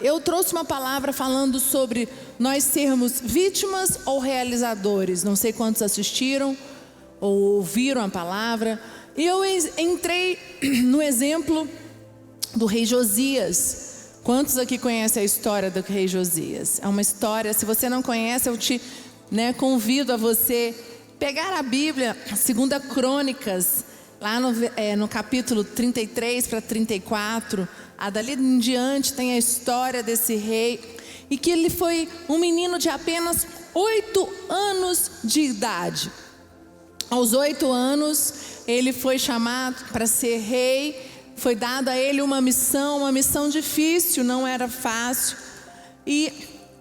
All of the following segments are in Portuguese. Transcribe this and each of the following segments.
Eu trouxe uma palavra falando sobre nós sermos vítimas ou realizadores. Não sei quantos assistiram ou ouviram a palavra. E eu entrei no exemplo do rei Josias. Quantos aqui conhecem a história do rei Josias? É uma história, se você não conhece, eu te convido a você pegar a Bíblia, 2 Crônicas, lá no capítulo 33 para 34, dali em diante tem a história desse rei, e que ele foi um menino de apenas 8 anos de idade. Aos 8 anos, ele foi chamado para ser rei, foi dada a ele uma missão difícil, não era fácil. E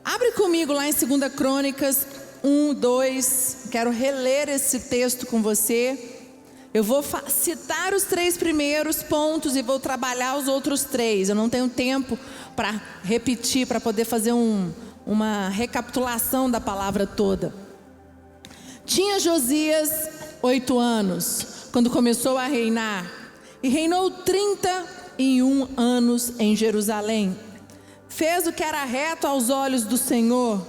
abre comigo lá em 2 Crônicas 1, 2, quero reler esse texto com você. Eu vou citar os 3 primeiros pontos e vou trabalhar os outros 3. Eu não tenho tempo para repetir, para poder fazer uma recapitulação da palavra toda. Tinha Josias 8 anos, quando começou a reinar, e reinou 31 anos em Jerusalém. Fez o que era reto aos olhos do Senhor,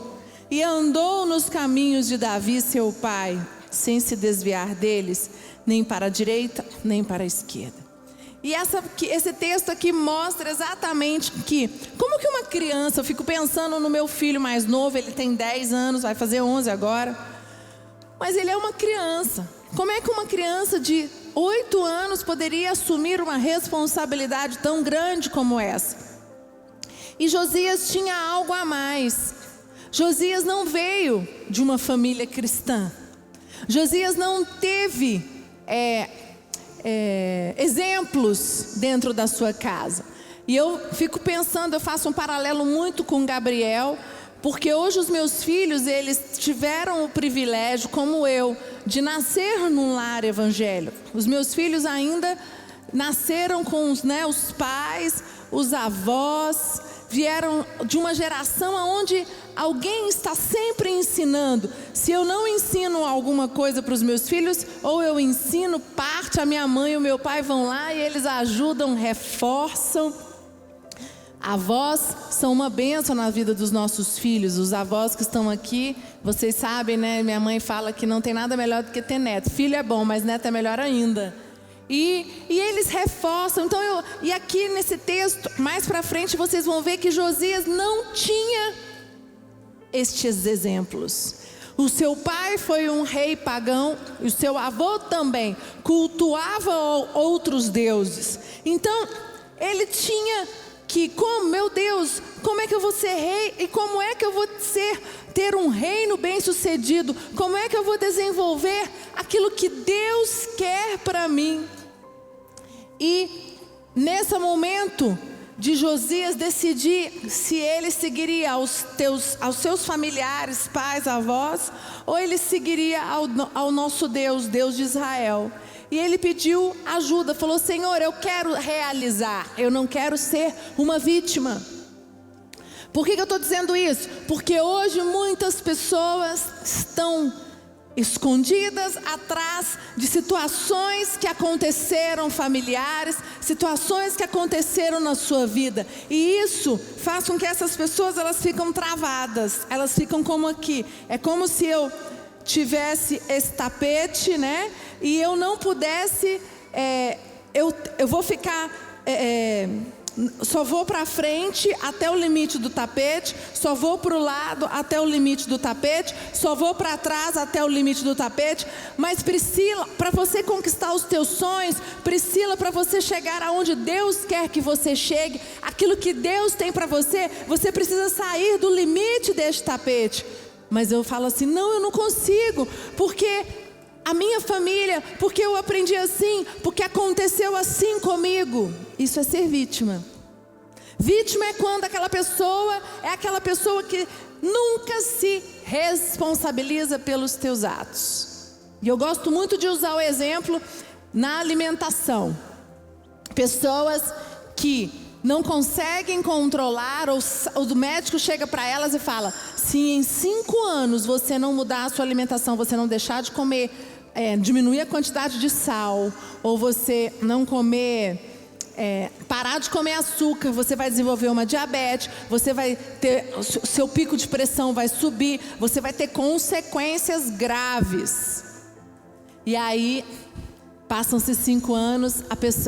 e andou nos caminhos de Davi seu pai, sem se desviar deles, nem para a direita, nem para a esquerda. E esse texto aqui mostra exatamente como que uma criança, eu fico pensando no meu filho mais novo, ele tem 10 anos, vai fazer 11 agora, mas ele é uma criança. Como é que uma criança de 8 anos poderia assumir uma responsabilidade tão grande como essa? E Josias tinha algo a mais. Josias não veio de uma família cristã. Josias não teve exemplos dentro da sua casa. E eu fico pensando, eu faço um paralelo muito com Gabriel, porque hoje os meus filhos, eles tiveram o privilégio, como eu, de nascer num lar evangélico. Os meus filhos ainda nasceram com os pais, os avós, vieram de uma geração onde alguém está sempre ensinando. Se eu não ensino alguma coisa para os meus filhos, ou eu ensino parte, a minha mãe e o meu pai vão lá e eles ajudam, reforçam. Avós são uma bênção na vida dos nossos filhos. Os avós que estão aqui, vocês sabem, né? Minha mãe fala que não tem nada melhor do que ter neto. Filho é bom, mas neto é melhor ainda. E eles reforçam. Então e aqui nesse texto, mais para frente, vocês vão ver que Josias não tinha estes exemplos. O seu pai foi um rei pagão, e o seu avô também cultuava outros deuses. Então ele tinha que, meu Deus, como é que eu vou ser rei? E como é que eu vou ter um reino bem sucedido? Como é que eu vou desenvolver aquilo que Deus quer para mim? E nesse momento de Josias decidir se ele seguiria aos seus familiares, pais, avós, ou ele seguiria ao nosso Deus, Deus de Israel. E ele pediu ajuda, falou: Senhor, eu quero realizar, eu não quero ser uma vítima. Por que eu estou dizendo isso? Porque hoje muitas pessoas estão escondidas atrás de situações que aconteceram familiares, situações que aconteceram na sua vida, e isso faz com que essas pessoas, elas ficam travadas, elas ficam como aqui, é como se eu tivesse esse tapete, né, e eu não pudesse, eu vou ficar, só vou para frente até o limite do tapete, só vou para o lado até o limite do tapete, só vou para trás até o limite do tapete. Mas Priscila, para você conquistar os teus sonhos, Priscila, para você chegar aonde Deus quer que você chegue, aquilo que Deus tem para você, você precisa sair do limite deste tapete. Mas eu falo assim: não, eu não consigo, porque a minha família, porque eu aprendi assim, porque aconteceu assim comigo. Isso é ser vítima. Vítima é quando aquela pessoa é aquela pessoa que nunca se responsabiliza pelos teus atos. E eu gosto muito de usar o exemplo na alimentação. Pessoas que não conseguem controlar, ou o médico chega para elas e fala: se em 5 anos você não mudar a sua alimentação, você não deixar de comer, diminuir a quantidade de sal, ou você não comer parar de comer açúcar, você vai desenvolver uma diabetes, você vai ter, o seu pico de pressão vai subir, você vai ter consequências graves. E aí, passam-se 5 anos,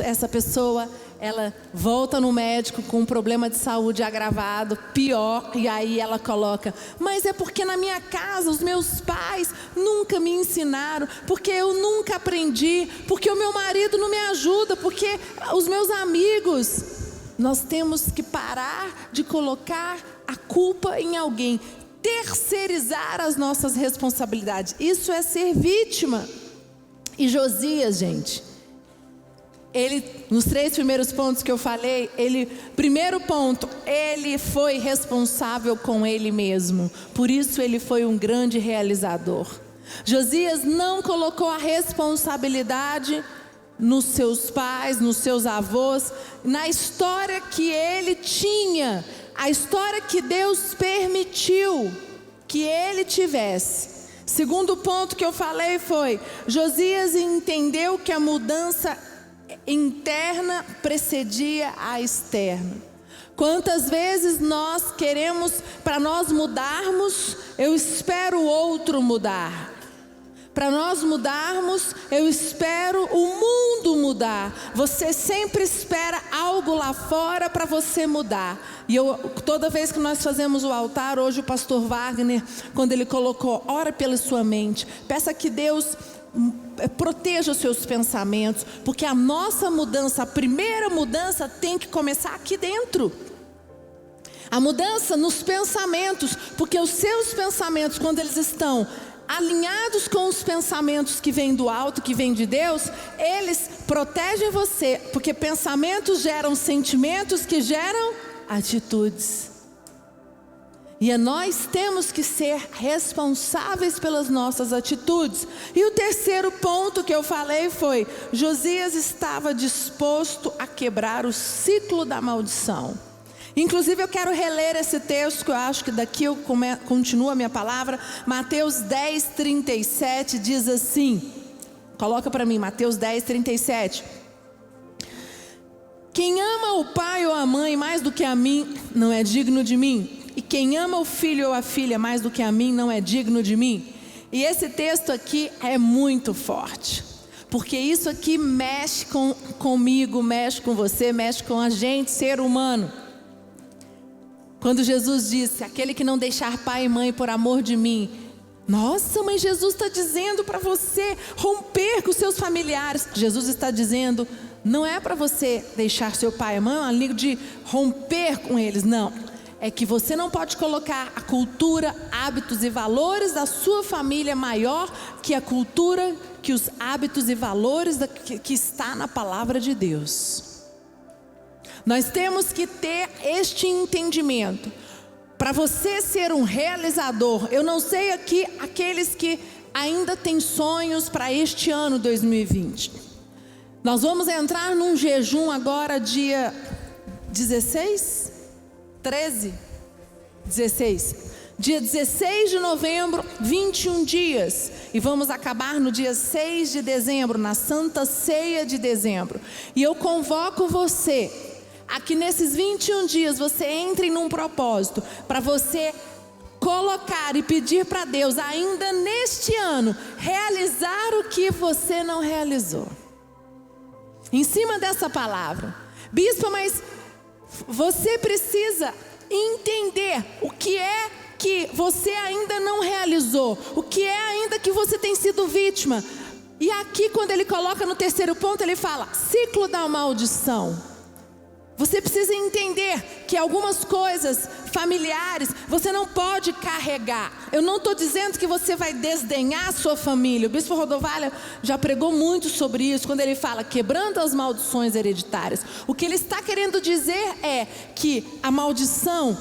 essa pessoa, ela volta no médico com um problema de saúde agravado, pior, e aí ela coloca: mas é porque na minha casa os meus pais nunca me ensinaram, porque eu nunca aprendi, porque o meu marido não me ajuda, porque os meus amigos. Nós temos que parar de colocar a culpa em alguém, terceirizar as nossas responsabilidades. Isso é ser vítima. E Josias, gente, ele, nos 3 primeiros pontos que eu falei, primeiro ponto, ele foi responsável com ele mesmo. Por isso ele foi um grande realizador. Josias não colocou a responsabilidade nos seus pais, nos seus avós, na história que ele tinha, a história que Deus permitiu que ele tivesse. Segundo ponto que eu falei foi: Josias entendeu que a mudança interna precedia a externa. Quantas vezes nós queremos, para nós mudarmos, eu espero o outro mudar. Para nós mudarmos, eu espero o mundo mudar. Você sempre espera algo lá fora para você mudar. E toda vez que nós fazemos o altar, hoje o pastor Wagner, quando ele colocou: ora pela sua mente, peça que Deus proteja os seus pensamentos, porque a nossa mudança, a primeira mudança tem que começar aqui dentro. A mudança nos pensamentos, porque os seus pensamentos, quando eles estão alinhados com os pensamentos que vêm do alto, que vêm de Deus, eles protegem você, porque pensamentos geram sentimentos que geram atitudes. E nós temos que ser responsáveis pelas nossas atitudes. E o terceiro ponto que eu falei foi: Josias estava disposto a quebrar o ciclo da maldição. Inclusive eu quero reler esse texto, que eu acho que daqui eu continuo a minha palavra. Mateus 10, 37 diz assim, coloca para mim, Mateus 10, 37. Quem ama o pai ou a mãe mais do que a mim, não é digno de mim. E quem ama o filho ou a filha mais do que a mim, não é digno de mim. E esse texto aqui é muito forte, porque isso aqui mexe comigo, mexe com você, mexe com a gente, ser humano. Quando Jesus disse: aquele que não deixar pai e mãe por amor de mim. Nossa, mas Jesus está dizendo para você romper com os seus familiares. Jesus está dizendo, não é para você deixar seu pai e mãe, é um amigo de romper com eles, não. É que você não pode colocar a cultura, hábitos e valores da sua família maior que a cultura, que os hábitos e valores que está na palavra de Deus. Nós temos que ter este entendimento. Para você ser um realizador, eu não sei aqui aqueles que ainda têm sonhos para este ano 2020. Nós vamos entrar num jejum agora dia 16? 13? 16. Dia 16 de novembro, 21 dias. E vamos acabar no dia 6 de dezembro, na Santa Ceia de dezembro. E eu convoco você a que nesses 21 dias você entre num propósito para você colocar e pedir para Deus ainda neste ano realizar o que você não realizou. Em cima dessa palavra, bispo, mas você precisa entender o que é que você ainda não realizou, o que é ainda que você tem sido vítima. E aqui quando ele coloca no terceiro ponto, ele fala, ciclo da maldição. Você precisa entender que algumas coisas familiares você não pode carregar. Eu não estou dizendo que você vai desdenhar a sua família. O bispo Rodovalho já pregou muito sobre isso, quando ele fala quebrando as maldições hereditárias. O que ele está querendo dizer é que a maldição,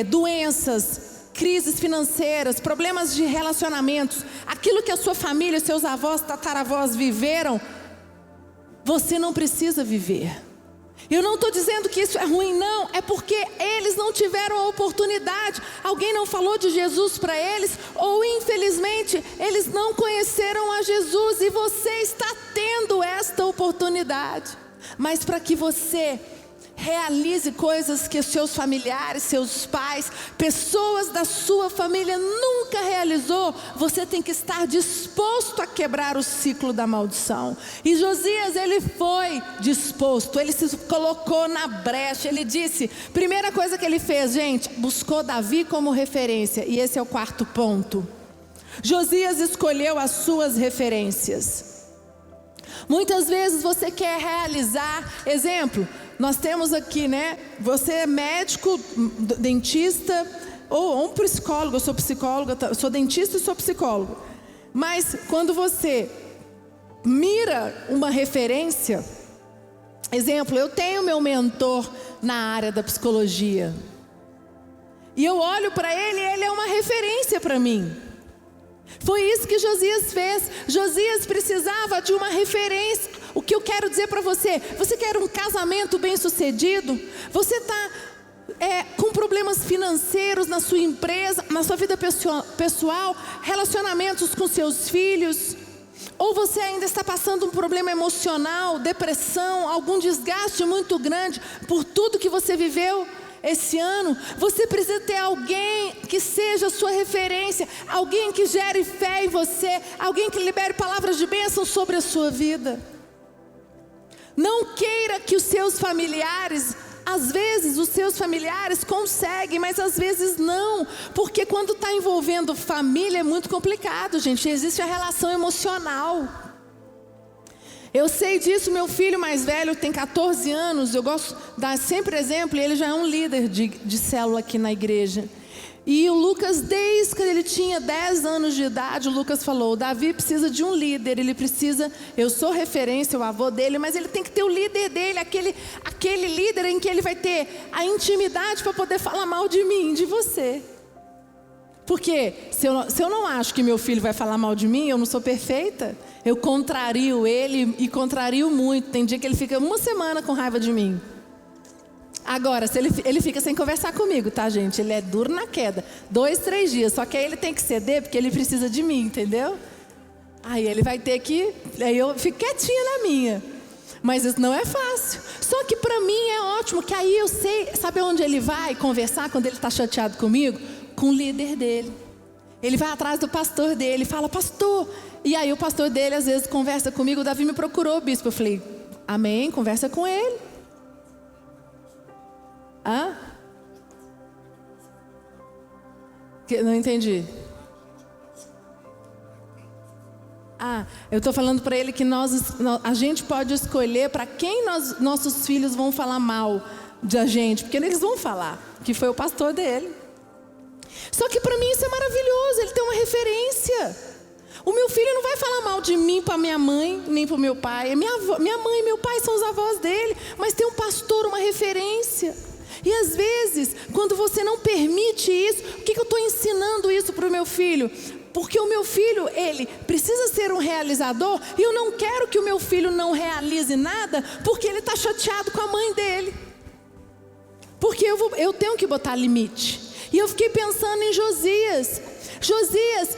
doenças, crises financeiras, problemas de relacionamentos, aquilo que a sua família, seus avós, tataravós viveram, você não precisa viver. Eu não estou dizendo que isso é ruim, não. É porque eles não tiveram a oportunidade. Alguém não falou de Jesus para eles, ou infelizmente eles não conheceram a Jesus. E você está tendo esta oportunidade. mas para que você realize coisas que seus familiares, seus pais, pessoas da sua família nunca realizou, você tem que estar disposto a quebrar o ciclo da maldição. E Josias, ele foi disposto, ele se colocou na brecha. Ele disse, primeira coisa que ele fez, gente, buscou Davi como referência. E esse é o quarto ponto. Josias escolheu as suas referências. Muitas vezes você quer realizar, exemplo, nós temos aqui, né? Você é médico, dentista, ou um psicólogo. Eu sou psicóloga, eu sou dentista e sou psicólogo. Mas quando você mira uma referência, exemplo, eu tenho meu mentor na área da psicologia. E eu olho para ele e ele é uma referência para mim. Foi isso que Josias fez. Josias precisava de uma referência. O que eu quero dizer para você? Você quer um casamento bem sucedido? Você está com problemas financeiros na sua empresa, na sua vida pessoal, relacionamentos com seus filhos? Ou você ainda está passando um problema emocional, depressão, algum desgaste muito grande por tudo que você viveu esse ano? Você precisa ter alguém que seja a sua referência, alguém que gere fé em você, alguém que libere palavras de bênção sobre a sua vida. Não queira que os seus familiares, às vezes os seus familiares conseguem, mas às vezes não, porque quando está envolvendo família é muito complicado, gente. Existe a relação emocional. Eu sei disso. Meu filho mais velho tem 14 anos, eu gosto de dar sempre exemplo, e ele já é um líder de célula aqui na igreja. E o Lucas, desde que ele tinha 10 anos de idade, o Lucas falou, o Davi precisa de um líder, ele precisa, eu sou referência, o avô dele, mas ele tem que ter o líder dele, aquele líder em que ele vai ter a intimidade para poder falar mal de mim, de você. Porque se eu não acho que meu filho vai falar mal de mim, eu não sou perfeita, eu contrario ele e contrario muito. Tem dia que ele fica uma semana com raiva de mim. Agora, se ele fica sem conversar comigo, tá, gente? Ele é duro na queda, 2, 3 dias. Só que aí ele tem que ceder, porque ele precisa de mim, entendeu? Aí ele vai ter que... Aí eu fico quietinha na minha. Mas isso não é fácil. Só que para mim é ótimo, que aí eu sei... Sabe onde ele vai conversar quando ele está chateado comigo? Com o líder dele. Ele vai atrás do pastor dele, fala, pastor... E aí o pastor dele às vezes conversa comigo. O Davi me procurou, bispo. Eu falei, amém, conversa com ele. Hã? Não entendi. Eu estou falando para ele que a gente pode escolher para quem nossos filhos vão falar mal da gente, porque eles vão falar, que foi o pastor dele. Só que para mim isso é maravilhoso, ele tem uma referência. O meu filho não vai falar mal de mim para minha mãe, nem para o meu pai. Minha mãe e meu pai são os avós dele, mas tem um pastor, uma referência. E às vezes, quando você não permite isso, por que eu estou ensinando isso para o meu filho? Porque o meu filho, ele precisa ser um realizador, e eu não quero que o meu filho não realize nada, porque ele está chateado com a mãe dele. Porque eu tenho que botar limite. E eu fiquei pensando em Josias. Josias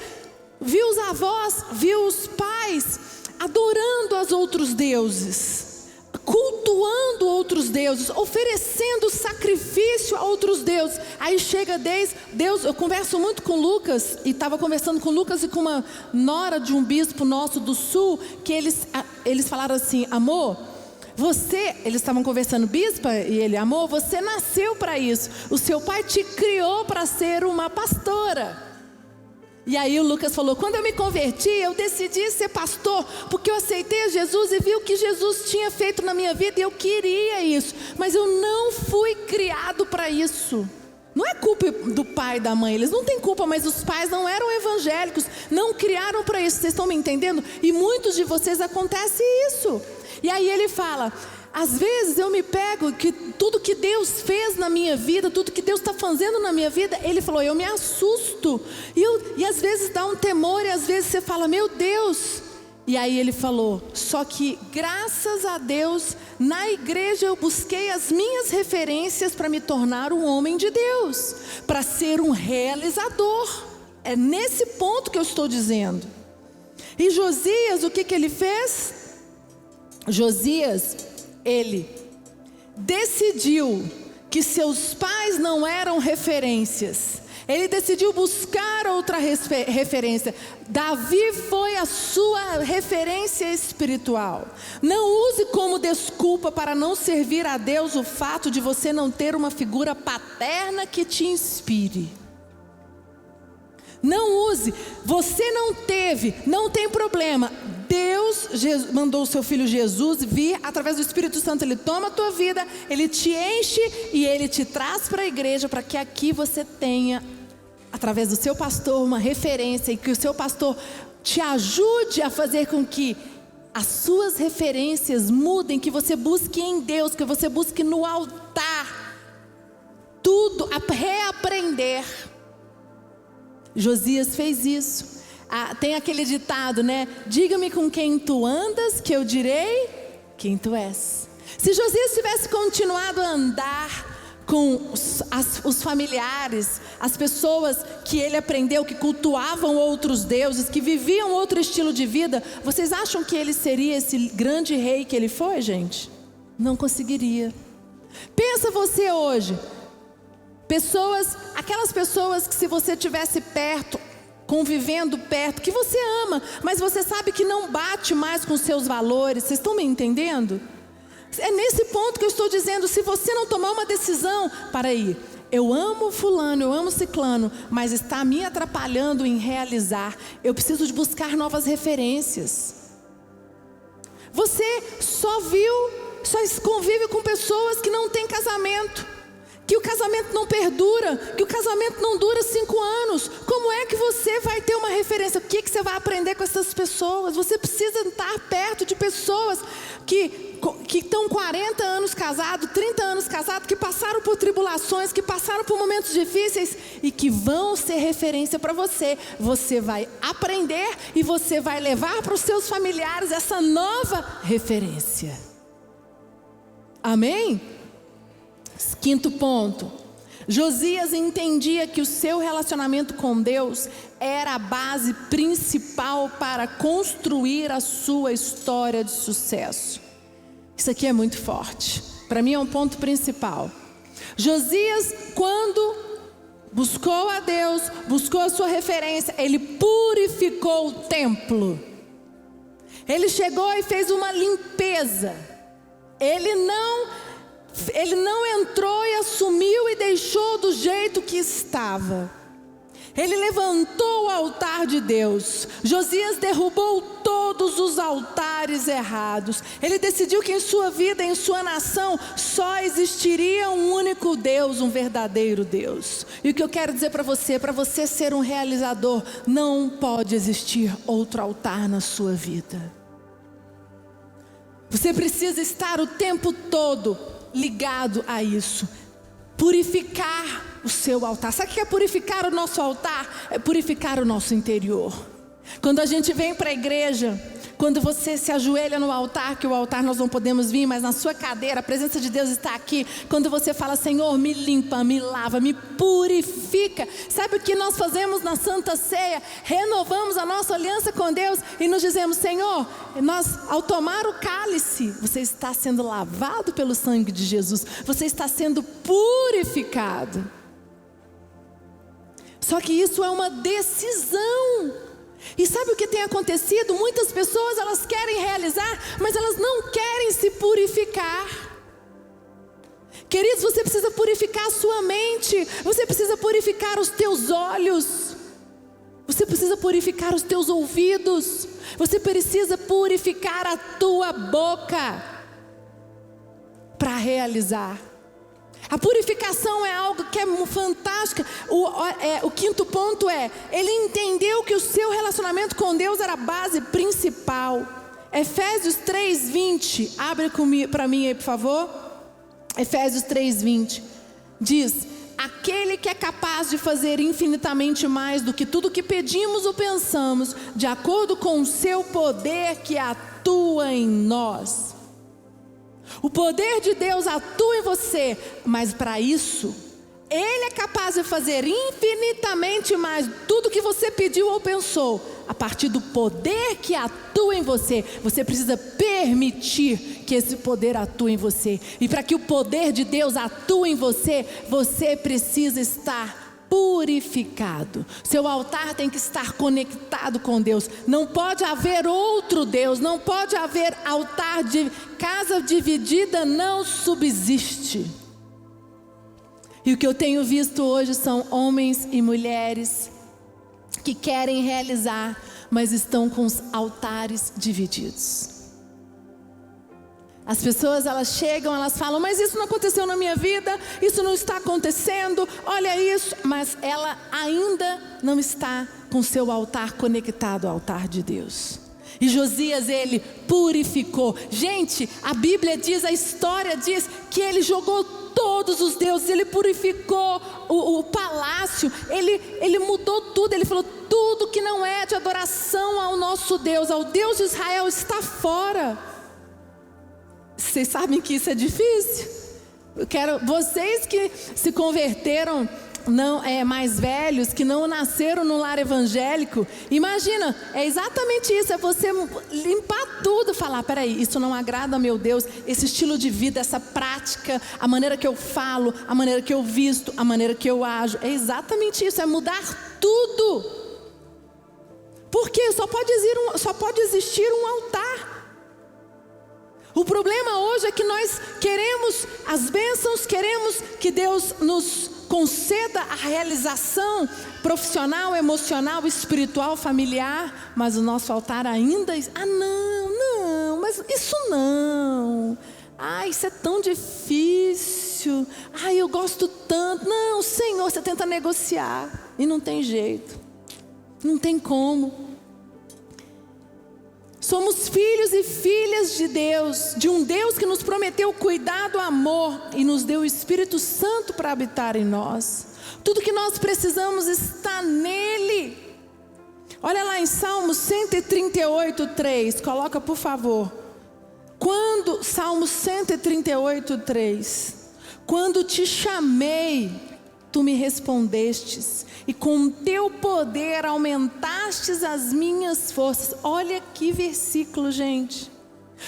viu os avós, viu os pais adorando aos outros deuses, cultuando outros deuses, oferecendo sacrifício a outros deuses. Aí chega Deus, eu converso muito com Lucas, e estava conversando com Lucas e com uma nora de um bispo nosso do sul, que eles falaram assim, amor, eles estavam conversando, bispa, e ele, amor, você nasceu para isso, o seu pai te criou para ser uma pastora. E aí o Lucas falou, quando eu me converti, eu decidi ser pastor, porque eu aceitei Jesus e vi o que Jesus tinha feito na minha vida, e eu queria isso, mas eu não fui criado para isso. Não é culpa do pai e da mãe, eles não têm culpa, mas os pais não eram evangélicos, não criaram para isso, vocês estão me entendendo? E muitos de vocês acontece isso. E aí ele fala, às vezes eu me pego que tudo que Deus fez na minha vida, tudo que Deus está fazendo na minha vida, ele falou, eu me assusto. E às vezes dá um temor, e às vezes você fala, meu Deus. E aí ele falou, só que graças a Deus, na igreja eu busquei as minhas referências para me tornar um homem de Deus, para ser um realizador. É nesse ponto que eu estou dizendo. E Josias, o que ele fez? Josias, ele decidiu que seus pais não eram referências. Ele decidiu buscar outra referência. Davi foi a sua referência espiritual. Não use como desculpa para não servir a Deus o fato de você não ter uma figura paterna que te inspire. Não use. Você não teve, não tem problema. Deus mandou o seu filho Jesus vir através do Espírito Santo. Ele toma a tua vida, ele te enche e ele te traz para a igreja para que aqui você tenha, através do seu pastor, uma referência, e que o seu pastor te ajude a fazer com que as suas referências mudem, que você busque em Deus, que você busque no altar tudo, a reaprender. Josias fez isso. Tem aquele ditado, né? Diga-me com quem tu andas, que eu direi quem tu és. Se Josias tivesse continuado a andar com os familiares, as pessoas que ele aprendeu, que cultuavam outros deuses, que viviam outro estilo de vida, vocês acham que ele seria esse grande rei que ele foi, gente? Não conseguiria. Pensa você hoje, aquelas pessoas que se você estivesse perto, convivendo perto, que você ama, mas você sabe que não bate mais com seus valores. Vocês estão me entendendo? É nesse ponto que eu estou dizendo, se você não tomar uma decisão, para aí, eu amo fulano, eu amo ciclano, mas está me atrapalhando em realizar, eu preciso de buscar novas referências. Você só convive com pessoas que não têm casamento, que o casamento não perdura, que o casamento não dura 5 anos. Como é que você vai ter uma referência? O que você vai aprender com essas pessoas? Você precisa estar perto de pessoas que estão 40 anos casados, 30 anos casados, que passaram por tribulações, que passaram por momentos difíceis e que vão ser referência para você. Você vai aprender e você vai levar para os seus familiares essa nova referência. Amém? 5º ponto. Josias entendia que o seu relacionamento com Deus era a base principal para construir a sua história de sucesso. Isso aqui é muito forte. Para mim é um ponto principal. Josias, quando buscou a Deus, buscou a sua referência, ele purificou o templo. Ele chegou e fez uma limpeza. Ele não entrou e assumiu e deixou do jeito que estava. Ele levantou o altar de Deus. Josias derrubou todos os altares errados. Ele decidiu que em sua vida, em sua nação, só existiria um único Deus, um verdadeiro Deus. E o que eu quero dizer para você ser um realizador, não pode existir outro altar na sua vida. Você precisa estar o tempo todo ligado a isso. Purificar o seu altar. Sabe o que é purificar o nosso altar? É purificar o nosso interior. Quando a gente vem para a igreja, quando você se ajoelha no altar, que o altar nós não podemos vir, mas na sua cadeira, a presença de Deus está aqui. Quando você fala, Senhor, me limpa, me lava, me purifica. Sabe o que nós fazemos na Santa Ceia? Renovamos a nossa aliança com Deus e nos dizemos, Senhor, nós ao tomar o cálice, você está sendo lavado pelo sangue de Jesus. Você está sendo purificado. Só que isso é uma decisão. E sabe o que tem acontecido? Muitas pessoas, elas querem realizar, mas elas não querem se purificar. Queridos, você precisa purificar a sua mente. Você precisa purificar os teus olhos. Você precisa purificar os teus ouvidos. Você precisa purificar a tua boca para realizar. A purificação é algo que é fantástico. O 5º ponto é, ele entendeu que o seu relacionamento com Deus era a base principal. Efésios 3:20, abre para mim aí, por favor. Efésios 3:20 diz: aquele que é capaz de fazer infinitamente mais do que tudo que pedimos ou pensamos, de acordo com o seu poder que atua em nós. O poder de Deus atua em você, mas para isso, Ele é capaz de fazer infinitamente mais tudo que você pediu ou pensou, a partir do poder que atua em você. Você precisa permitir que esse poder atue em você. E para que o poder de Deus atue em você, você precisa estar purificado. Seu altar tem que estar conectado com Deus. Não pode haver outro Deus, não pode haver altar. De casa dividida não subsiste. E o que eu tenho visto hoje são homens e mulheres que querem realizar, mas estão com os altares divididos. As pessoas, elas chegam, elas falam, mas isso não aconteceu na minha vida, isso não está acontecendo, olha isso. Mas ela ainda não está com seu altar conectado ao altar de Deus. E Josias, ele purificou. Gente, a Bíblia diz, a história diz que ele jogou todos os deuses, ele purificou o palácio, ele mudou tudo, ele falou, tudo que não é de adoração ao nosso Deus, ao Deus de Israel, está fora. Vocês sabem que isso é difícil? Vocês que se converteram, não mais velhos, que não nasceram no lar evangélico, imagina, é exatamente isso, é você limpar tudo, falar, peraí, isso não agrada a meu Deus, esse estilo de vida, essa prática, a maneira que eu falo, a maneira que eu visto, a maneira que eu ajo, é exatamente isso, é mudar tudo. Porque só pode existir um altar. O problema hoje é que nós queremos as bênçãos, queremos que Deus nos conceda a realização profissional, emocional, espiritual, familiar, mas o nosso altar ainda, não, mas isso não, isso é tão difícil, eu gosto tanto, não, Senhor, você tenta negociar e não tem jeito, não tem como. Somos filhos e filhas de Deus, de um Deus que nos prometeu cuidado, amor e nos deu o Espírito Santo para habitar em nós. Tudo que nós precisamos está nele. Olha lá em Salmos 138, 3, coloca por favor. Salmos 138, 3. Quando te chamei, tu me respondestes, e com teu poder aumentastes as minhas forças. Olha que versículo, gente.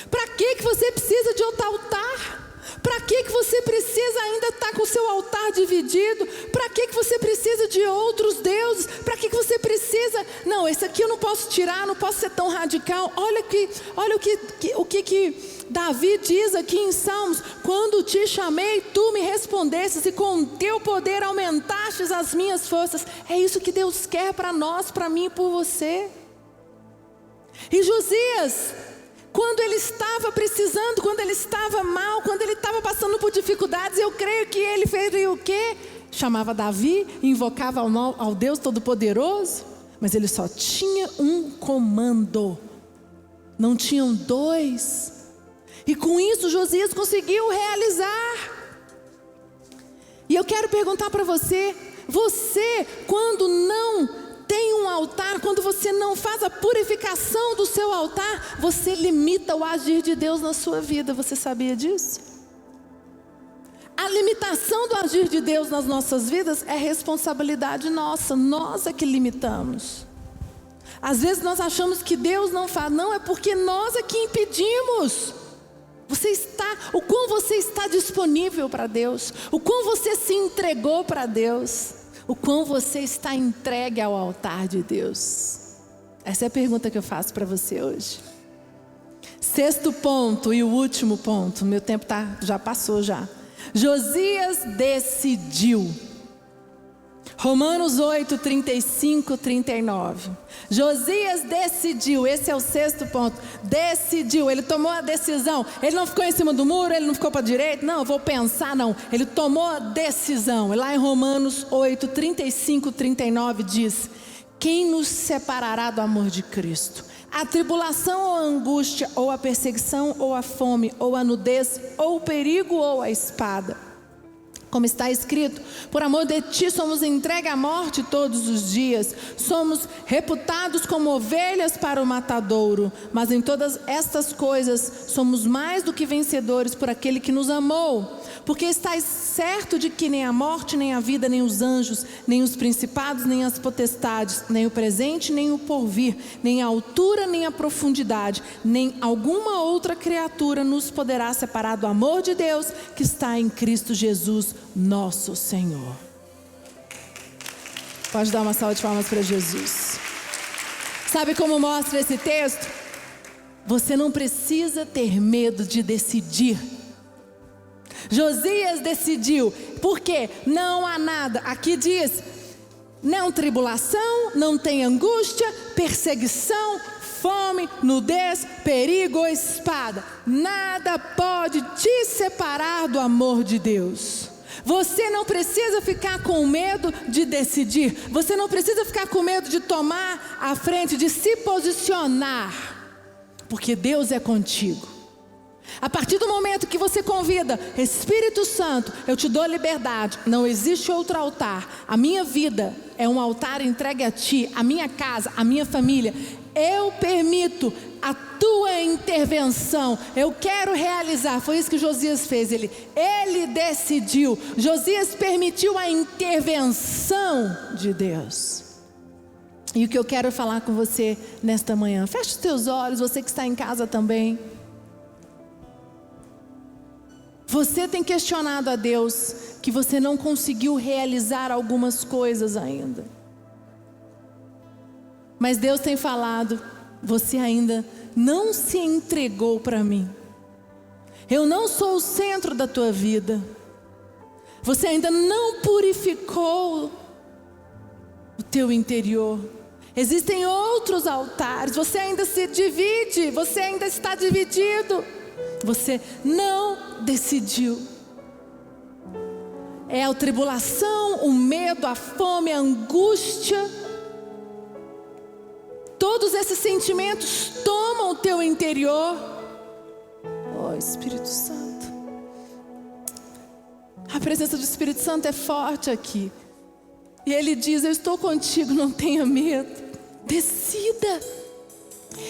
Para que você precisa de outro altar? Para que você precisa ainda estar com o seu altar dividido? Para que você precisa de outros deuses? Para que você precisa? Não, esse aqui eu não posso tirar, não posso ser tão radical. Olha o que Davi diz aqui em Salmos: quando te chamei, tu me respondestes, e com teu poder aumentastes as minhas forças. É isso que Deus quer para nós, para mim e por você. E Josias, quando ele estava precisando, quando ele estava mal, quando ele estava passando por dificuldades, eu creio que ele fez o quê? Chamava Davi, invocava ao Deus Todo-Poderoso, mas ele só tinha um comando, não tinham dois. E com isso Josias conseguiu realizar. E eu quero perguntar para você, quando não tem um altar, quando você não faz a purificação do seu altar, você limita o agir de Deus na sua vida. Você sabia disso? A limitação do agir de Deus nas nossas vidas é responsabilidade nossa. Nós é que limitamos. Às vezes nós achamos que Deus não faz. Não, é porque nós é que impedimos. O quão você está disponível para Deus, o quão você se entregou para Deus, o quão você está entregue ao altar de Deus. Essa é a pergunta que eu faço para você hoje. Sexto ponto e o último ponto, meu tempo já passou já. Josias decidiu. Romanos 8, 35, 39. Josias decidiu, esse é o sexto ponto. Decidiu, ele tomou a decisão. Ele não ficou em cima do muro, ele não ficou para a direita. Não, eu vou pensar, não. Ele tomou a decisão. E lá em Romanos 8, 35, 39 diz: quem nos separará do amor de Cristo? A tribulação ou a angústia, ou a perseguição, ou a fome, ou a nudez, ou o perigo, ou a espada. Como está escrito, por amor de ti somos entregues à morte todos os dias. Somos reputados como ovelhas para o matadouro. Mas em todas estas coisas somos mais do que vencedores por aquele que nos amou. Porque estás certo de que nem a morte, nem a vida, nem os anjos, nem os principados, nem as potestades, nem o presente, nem o porvir, nem a altura, nem a profundidade, nem alguma outra criatura nos poderá separar do amor de Deus que está em Cristo Jesus, nosso Senhor. Pode dar uma salva de palmas para Jesus. Sabe como mostra esse texto? Você não precisa ter medo de decidir. Josias decidiu, porque não há nada, aqui diz, não tribulação, não tem angústia, perseguição, fome, nudez, perigo ou espada, nada pode te separar do amor de Deus. Você não precisa ficar com medo de decidir, você não precisa ficar com medo de tomar a frente, de se posicionar, porque Deus é contigo. A partir do momento que você convida, Espírito Santo, eu te dou liberdade, não existe outro altar, a minha vida é um altar entregue a ti, a minha casa, a minha família, eu permito a tua intervenção, eu quero realizar. Foi isso que Josias fez, ele decidiu, Josias permitiu a intervenção de Deus. E o que eu quero falar com você nesta manhã, feche os teus olhos, você que está em casa também. Você tem questionado a Deus que você não conseguiu realizar algumas coisas ainda. Mas Deus tem falado, você ainda não se entregou para mim. Eu não sou o centro da tua vida. Você ainda não purificou o teu interior. Existem outros altares, você ainda se divide, você ainda está dividido. Você não decidiu. É a tribulação, o medo, a fome, a angústia. Todos esses sentimentos tomam o teu interior. Oh, Espírito Santo. A presença do Espírito Santo é forte aqui. E Ele diz, eu estou contigo, não tenha medo. Decida.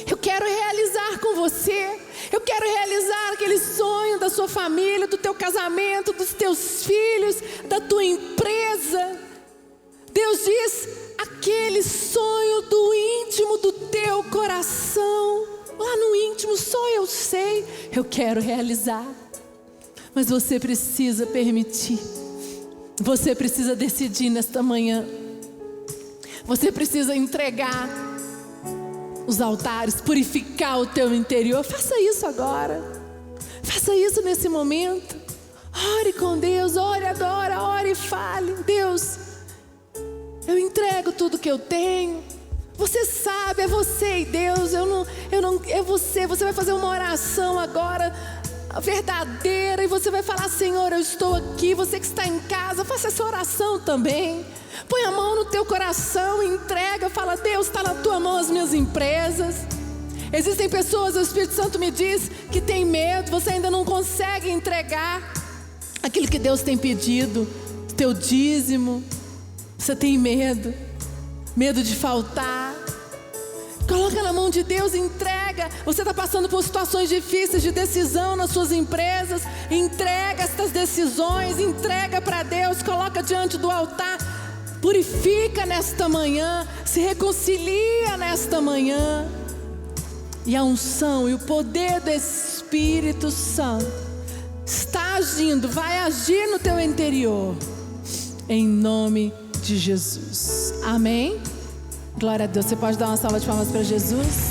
Eu quero realizar com você. Eu quero realizar aquele sonho da sua família, do teu casamento, dos teus filhos, da tua empresa. Deus diz, aquele sonho do íntimo do teu coração, lá no íntimo só eu sei, eu quero realizar. Mas você precisa permitir. Você precisa decidir nesta manhã. Você precisa entregar os altares, purificar o teu interior. Faça isso agora. Faça isso nesse momento. Ore com Deus, ore, adora, ore e fale. Deus, eu entrego tudo que eu tenho. Você sabe, é você e Deus. É você. Você vai fazer uma oração agora verdadeira e você vai falar, Senhor, eu estou aqui. Você que está em casa, faça essa oração também. Põe a mão no teu coração, entrega, fala, Deus, está na tua mão as minhas empresas. Existem pessoas, o Espírito Santo me diz, que tem medo, você ainda não consegue entregar aquilo que Deus tem pedido, teu dízimo. Você tem medo de faltar. Coloca na mão de Deus, entrega. Você está passando por situações difíceis de decisão nas suas empresas. Entrega estas decisões, entrega para Deus, coloca diante do altar. Purifica nesta manhã, se reconcilia nesta manhã. E a unção e o poder do Espírito Santo está agindo, vai agir no teu interior. Em nome de Jesus. Amém? Glória a Deus. Você pode dar uma salva de palmas para Jesus?